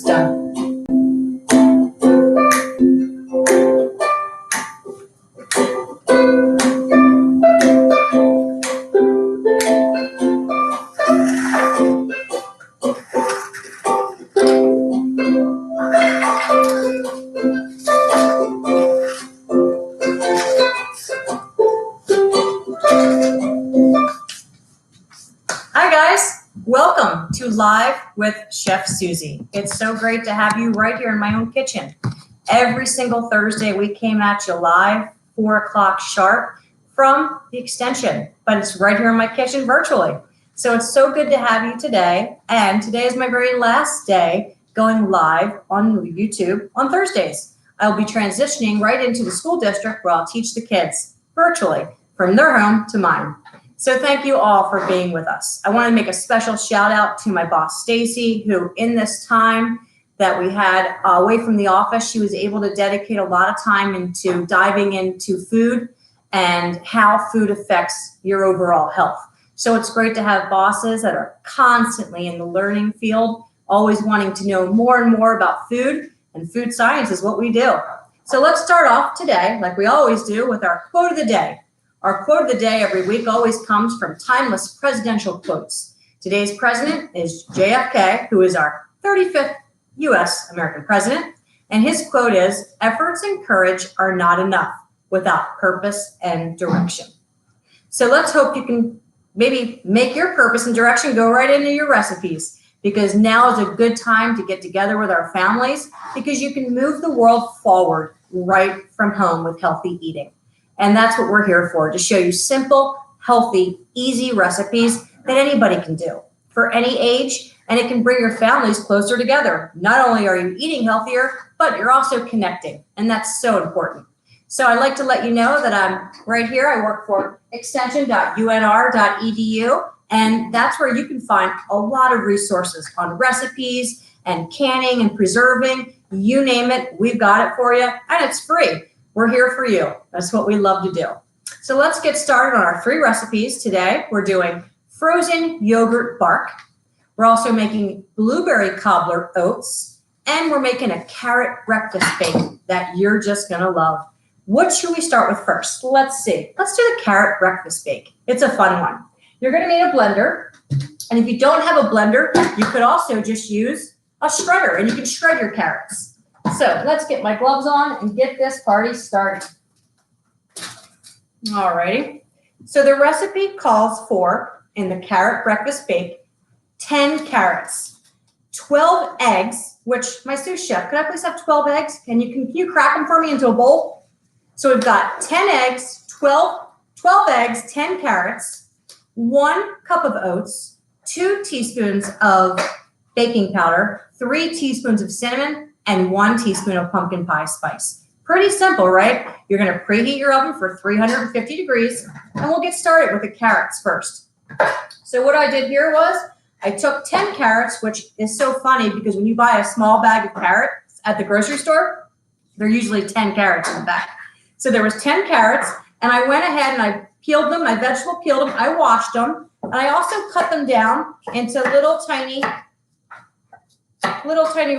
It's done. Hi guys, welcome to Live with Chef Suzy. It's so great to have you right here in my own kitchen. Every single Thursday we came at you live, 4 o'clock sharp from the extension, but it's right here in my kitchen virtually. So it's so good to have you today. And today is my very last day going live on YouTube on Thursdays. I'll be transitioning right into the school district where I'll teach the kids virtually from their home to mine. So thank you all for being with us. I want to make a special shout out to my boss, Stacy, who in this time that we had away from the office, she was able to dedicate a lot of time into diving into food and how food affects your overall health. So it's great to have bosses that are constantly in the learning field, always wanting to know more and more about food, and food science is what we do. So let's start off today, like we always do, with our quote of the day. Our quote of the day every week always comes from timeless presidential quotes. Today's president is JFK, who is our 35th U.S. American president. And his quote is, "Efforts and courage are not enough without purpose and direction." So let's hope you can maybe make your purpose and direction go right into your recipes, because now is a good time to get together with our families, because you can move the world forward right from home with healthy eating. And that's what we're here for, to show you simple, healthy, easy recipes that anybody can do for any age, and it can bring your families closer together. Not only are you eating healthier, but you're also connecting, and that's so important. So I'd like to let you know that I'm right here. I work for extension.unr.edu, and that's where you can find a lot of resources on recipes and canning and preserving. You name it, we've got it for you, and it's free. We're here for you. That's what we love to do. So let's get started on our 3 recipes today. We're doing frozen yogurt bark. We're also making blueberry cobbler oats, and we're making a carrot breakfast bake that you're just gonna love. What should we start with first? Let's see. Let's do the carrot breakfast bake. It's a fun one. You're gonna need a blender, and if you don't have a blender, you could also just use a shredder, and you can shred your carrots. So let's get my gloves on and get this party started. Alrighty. So the recipe calls for, in the carrot breakfast bake, 10 carrots, 12 eggs, which my sous chef, could I please have 12 eggs? Can you crack them for me into a bowl? So we've got 10 eggs, 12 eggs, 10 carrots, 1 cup of oats, 2 teaspoons of baking powder, 3 teaspoons of cinnamon, and 1 teaspoon of pumpkin pie spice. Pretty simple, right? You're gonna preheat your oven for 350 degrees, and we'll get started with the carrots first. So what I did here was, I took 10 carrots, which is so funny because when you buy a small bag of carrots at the grocery store, they're usually 10 carrots in the back. So there was 10 carrots, and I went ahead and I peeled them, I vegetable peeled them, I washed them, and I also cut them down into little tiny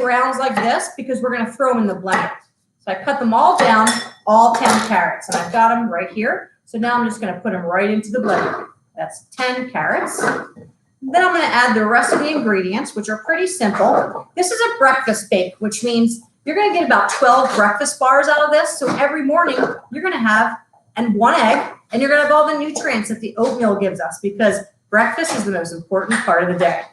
rounds like this, because we're going to throw them in the blender. So I cut them all down, all 10 carrots, and I've got them right here. So now I'm just going to put them right into the blender. That's 10 carrots. Then I'm going to add the rest of the ingredients, which are pretty simple. This is a breakfast bake, which means you're going to get about 12 breakfast bars out of this. So every morning you're going to have 1 egg, and you're going to have all the nutrients that the oatmeal gives us, because breakfast is the most important part of the day.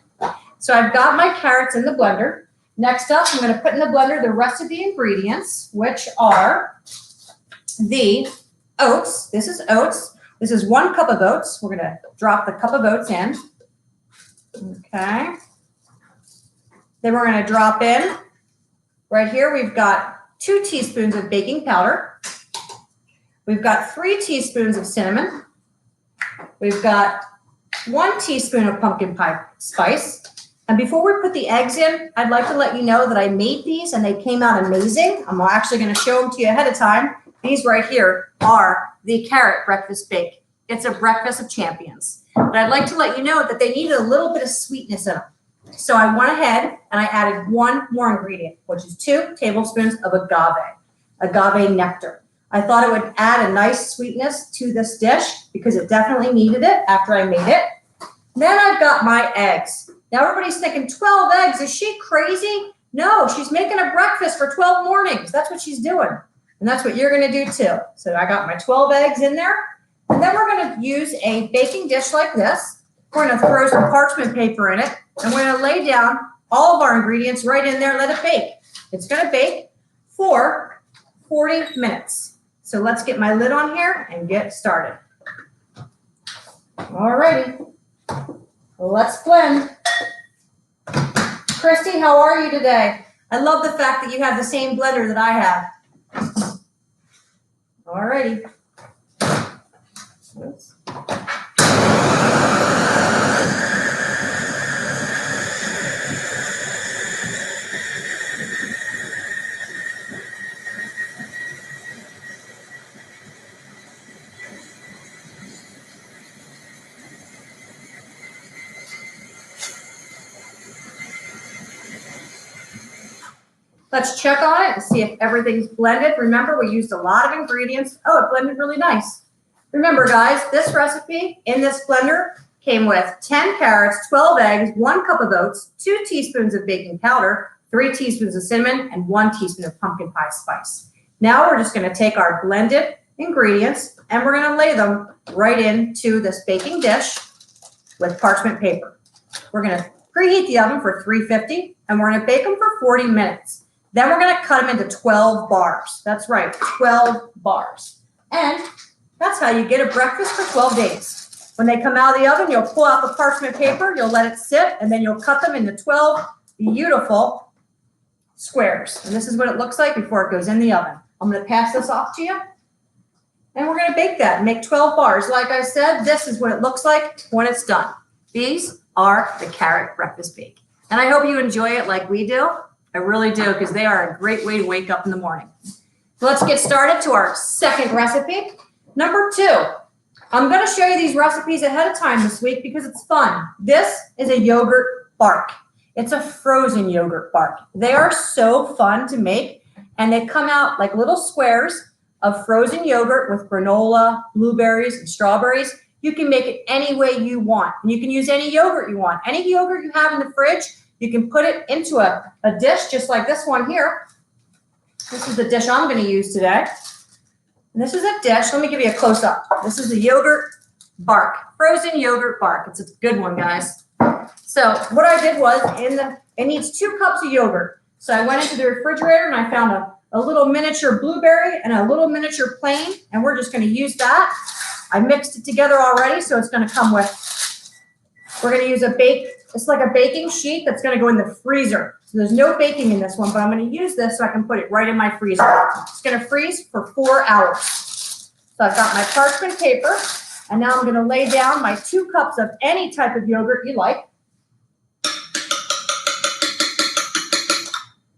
So I've got my carrots in the blender. Next up, I'm going to put in the blender the rest of the ingredients, which are the oats. This is oats. This is 1 cup of oats. We're going to drop the cup of oats in. Okay. Then we're going to drop in, right here, we've got 2 teaspoons of baking powder. We've got 3 teaspoons of cinnamon. We've got 1 teaspoon of pumpkin pie spice. And before we put the eggs in, I'd like to let you know that I made these and they came out amazing. I'm actually going to show them to you ahead of time. These right here are the carrot breakfast bake. It's a breakfast of champions. But I'd like to let you know that they needed a little bit of sweetness in them. So I went ahead and I added one more ingredient, which is 2 tablespoons of agave nectar. I thought it would add a nice sweetness to this dish because it definitely needed it after I made it. Then I've got my eggs. Now everybody's thinking 12 eggs, is she crazy? No, she's making a breakfast for 12 mornings. That's what she's doing. And that's what you're gonna do too. So I got my 12 eggs in there. And then we're gonna use a baking dish like this. We're gonna throw some parchment paper in it. And we're gonna lay down all of our ingredients right in there and let it bake. It's gonna bake for 40 minutes. So let's get my lid on here and get started. All righty, let's blend. Christy, how are you today? I love the fact that you have the same blender that I have. All righty. Oops. Let's check on it and see if everything's blended. Remember, we used a lot of ingredients. Oh, it blended really nice. Remember, guys, this recipe in this blender came with 10 carrots, 12 eggs, 1 cup of oats, 2 teaspoons of baking powder, 3 teaspoons of cinnamon, and 1 teaspoon of pumpkin pie spice. Now we're just going to take our blended ingredients and we're going to lay them right into this baking dish with parchment paper. We're going to preheat the oven for 350 and we're going to bake them for 40 minutes. Then we're going to cut them into 12 bars. That's right, 12 bars. And that's how you get a breakfast for 12 days. When they come out of the oven, you'll pull out the parchment paper, you'll let it sit, and then you'll cut them into 12 beautiful squares. And this is what it looks like before it goes in the oven. I'm going to pass this off to you. And we're going to bake that and make 12 bars. Like I said, this is what it looks like when it's done. These are the carrot breakfast bake. And I hope you enjoy it like we do. I really do, because they are a great way to wake up in the morning. So let's get started to our second recipe. Number 2, I'm going to show you these recipes ahead of time this week because it's fun. This is a yogurt bark. It's a frozen yogurt bark. They are so fun to make, and they come out like little squares of frozen yogurt with granola, blueberries, and strawberries. You can make it any way you want, and you can use any yogurt you want. Any yogurt you have in the fridge, you can put it into a dish just like this one here. This is the dish I'm going to use today. And this is a dish. Let me give you a close-up. This is the yogurt bark, frozen yogurt bark. It's a good one, guys. So what I did was, it needs 2 cups of yogurt. So I went into the refrigerator and I found a little miniature blueberry and a little miniature plain, and we're just going to use that. I mixed it together already, so it's going to come with, we're going to use it's like a baking sheet that's going to go in the freezer. So there's no baking in this one, but I'm going to use this so I can put it right in my freezer. It's going to freeze for 4 hours. So I've got my parchment paper, and now I'm going to lay down my 2 cups of any type of yogurt you like.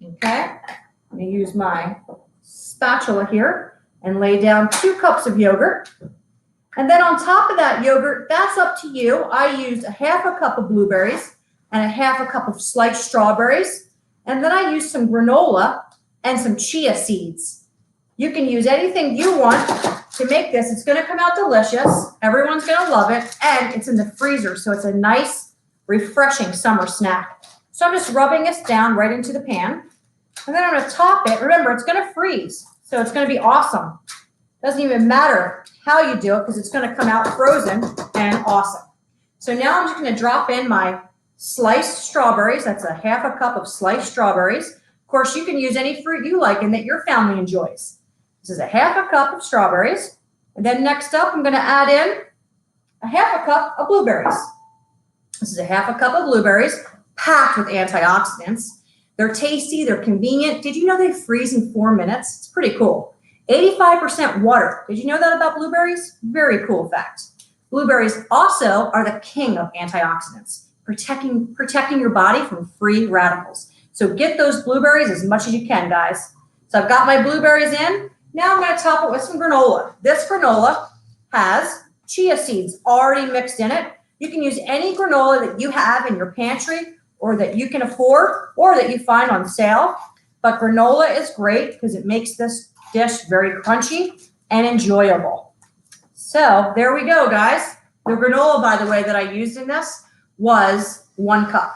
Okay, I'm going to use my spatula here and lay down 2 cups of yogurt. And then on top of that yogurt, that's up to you. I used a half a cup of blueberries and a half a cup of sliced strawberries. And then I used some granola and some chia seeds. You can use anything you want to make this. It's going to come out delicious. Everyone's going to love it. And it's in the freezer, so it's a nice, refreshing summer snack. So I'm just rubbing this down right into the pan. And then I'm going to top it. Remember, it's going to freeze, so it's going to be awesome. Doesn't even matter how you do it because it's going to come out frozen and awesome. So now I'm just going to drop in my sliced strawberries. That's a half a cup of sliced strawberries. Of course, you can use any fruit you like and that your family enjoys. This is a half a cup of strawberries. And then next up, I'm going to add in a half a cup of blueberries. This is a half a cup of blueberries packed with antioxidants. They're tasty. They're convenient. Did you know they freeze in 4 minutes? It's pretty cool. 85% water. Did you know that about blueberries? Very cool fact. Blueberries also are the king of antioxidants, protecting your body from free radicals. So get those blueberries as much as you can, guys. So I've got my blueberries in. Now I'm going to top it with some granola. This granola has chia seeds already mixed in it. You can use any granola that you have in your pantry or that you can afford or that you find on sale. But granola is great because it makes this dish very crunchy and enjoyable. So there we go, guys. The granola, by the way, that I used in this was 1 cup.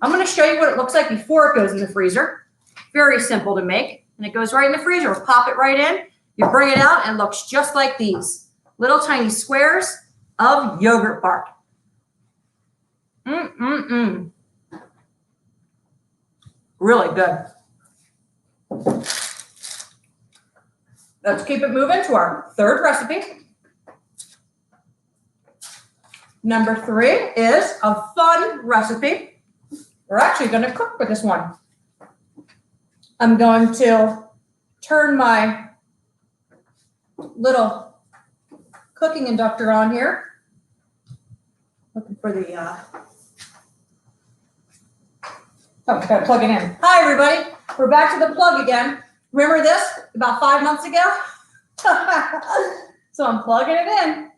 I'm going to show you what it looks like before it goes in the freezer. Very simple to make. And it goes right in the freezer. We'll pop it right in. You bring it out and it looks just like these little tiny squares of yogurt bark. Really good. Let's keep it moving to our third recipe. Number 3 is a fun recipe. We're actually going to cook with this one. I'm going to turn my little cooking inductor on here. Looking for the, oh, gotta plug it in. Hi, everybody. We're back to the plug again. Remember this about 5 months ago? So I'm plugging it in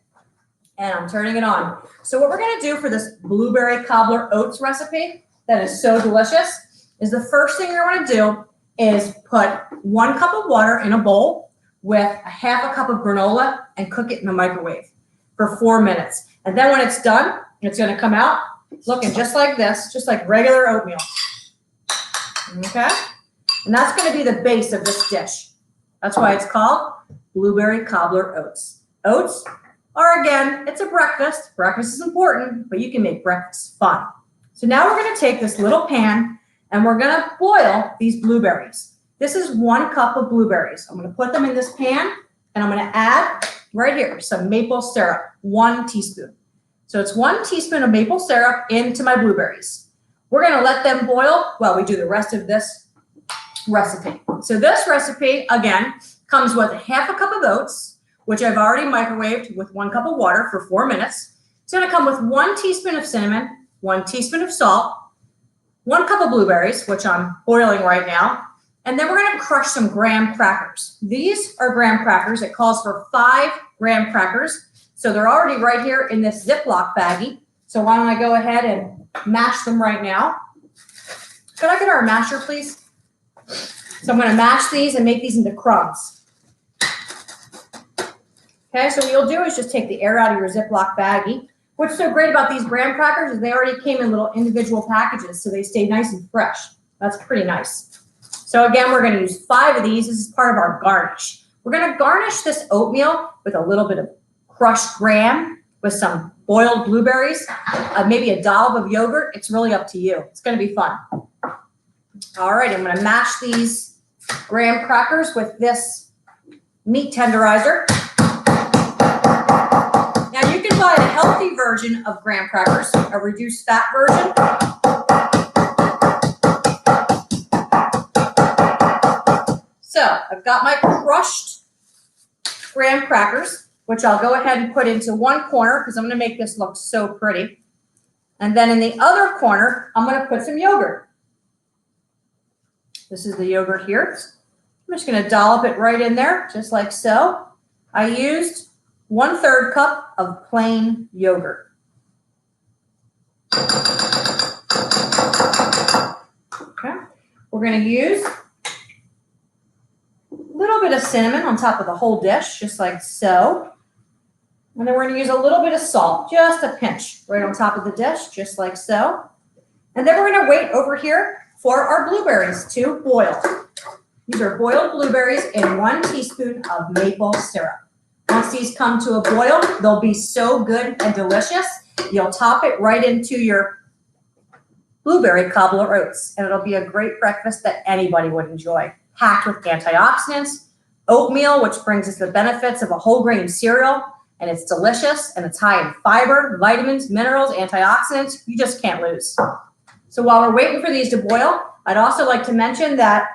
and I'm turning it on. So what we're gonna do for this blueberry cobbler oats recipe that is so delicious is the first thing you're gonna do is put 1 cup of water in a bowl with a half a cup of granola and cook it in the microwave for 4 minutes. And then when it's done, it's gonna come out looking just like this, just like regular oatmeal. Okay? And that's gonna be the base of this dish. That's why it's called blueberry cobbler oats. Oats are, again, it's a breakfast. Breakfast is important, but you can make breakfast fun. So now we're gonna take this little pan and we're gonna boil these blueberries. This is 1 cup of blueberries. I'm gonna put them in this pan and I'm gonna add right here some maple syrup, 1 teaspoon. So it's 1 teaspoon of maple syrup into my blueberries. We're gonna let them boil while we do the rest of this recipe. So this recipe, again, comes with half a cup of oats, which I've already microwaved with 1 cup of water for 4 minutes. It's gonna come with 1 teaspoon of cinnamon, 1 teaspoon of salt, 1 cup of blueberries, which I'm boiling right now, and then we're gonna crush some graham crackers. These are graham crackers. It calls for 5 graham crackers. So they're already right here in this Ziploc baggie. So why don't I go ahead and mash them right now? Could I get our masher, please? So I'm gonna mash these and make these into crumbs. Okay, so what you'll do is just take the air out of your Ziploc baggie. What's so great about these graham crackers is they already came in little individual packages, so they stay nice and fresh. That's pretty nice. So again, we're gonna use 5 of these. This is part of our garnish. We're gonna garnish this oatmeal with a little bit of crushed graham, with some boiled blueberries, maybe a dollop of yogurt. It's really up to you. It's gonna be fun. All right, I'm gonna mash these graham crackers with this meat tenderizer. Now you can buy a healthy version of graham crackers, a reduced fat version. So I've got my crushed graham crackers, which I'll go ahead and put into one corner because I'm going to make this look so pretty. And then in the other corner, I'm going to put some yogurt. This is the yogurt here. I'm just going to dollop it right in there, just like so. I used 1/3 cup of plain yogurt. Okay. We're going to use a little bit of cinnamon on top of the whole dish, just like so. And then we're going to use a little bit of salt, just a pinch, right on top of the dish, just like so. And then we're going to wait over here for our blueberries to boil. These are boiled blueberries in 1 teaspoon of maple syrup. Once these come to a boil, they'll be so good and delicious. You'll top it right into your blueberry cobbler oats, and it'll be a great breakfast that anybody would enjoy. Packed with antioxidants, oatmeal, which brings us the benefits of a whole grain cereal, and it's delicious, and it's high in fiber, vitamins, minerals, antioxidants. You just can't lose. So while we're waiting for these to boil, I'd also like to mention that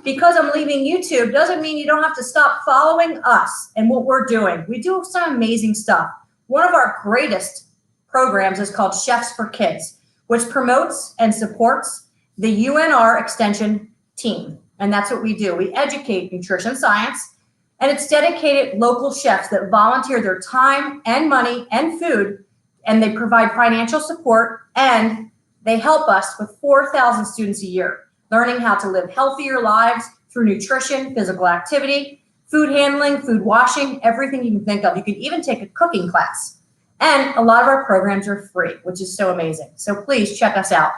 because I'm leaving YouTube doesn't mean you don't have to stop following us and what we're doing. We do some amazing stuff. One of our greatest programs is called Chefs for Kids, which promotes and supports the UNR Extension team. And that's what we do. We educate nutrition science, and it's dedicated local chefs that volunteer their time and money and food, and they provide financial support and They help us with 4,000 students a year, learning how to live healthier lives through nutrition, physical activity, food handling, food washing, everything you can think of. You can even take a cooking class. And a lot of our programs are free, which is so amazing. So please check us out.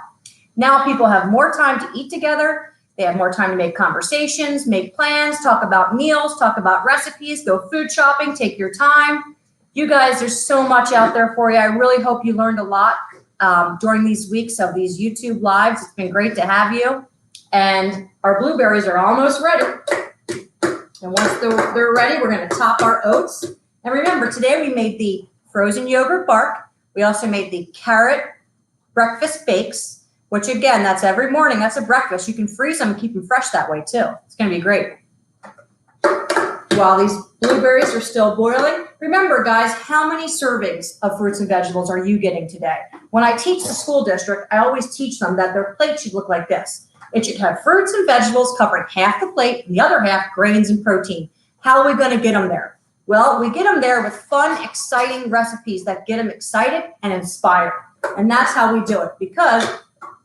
Now people have more time to eat together. They have more time to make conversations, make plans, talk about meals, talk about recipes, go food shopping, take your time. You guys, there's so much out there for you. I really hope you learned a lot during these weeks of these YouTube lives. It's been great to have you. And our blueberries are almost ready. And once they're ready, we're going to top our oats. And remember, today we made the frozen yogurt bark. We also made the carrot breakfast bakes, which again, that's every morning. That's a breakfast. You can freeze them and keep them fresh that way too. It's going to be great. While these blueberries are still boiling, remember guys, how many servings of fruits and vegetables are you getting today? When I teach the school district, I always teach them that their plate should look like this. It should have fruits and vegetables covering half the plate and the other half grains and protein. How are we going to get them there? Well, we get them there with fun, exciting recipes that get them excited and inspired. And that's how we do it, because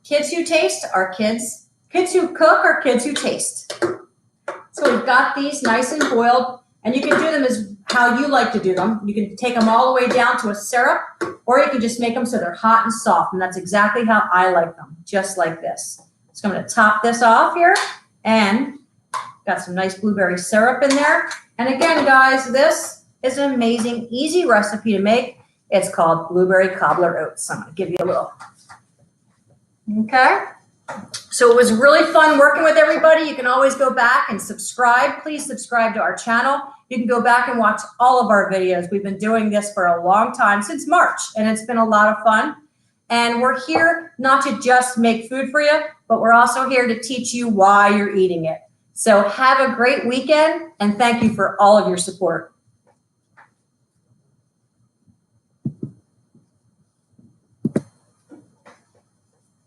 kids who taste are kids. Kids who cook are kids who taste. So we've got these nice and boiled, and you can do them as how you like to do them. You can take them all the way down to a syrup, or you can just make them so they're hot and soft, and that's exactly how I like them, just like this. So I'm going to top this off here, and got some nice blueberry syrup in there. And again, guys, this is an amazing, easy recipe to make. It's called blueberry cobbler oats. I'm going to give you a little. Okay. So it was really fun working with everybody. You can always go back and subscribe. Please subscribe to our channel. You can go back and watch all of our videos. We've been doing this for a long time, since March, and it's been a lot of fun. And we're here not to just make food for you, but we're also here to teach you why you're eating it. So have a great weekend, and thank you for all of your support.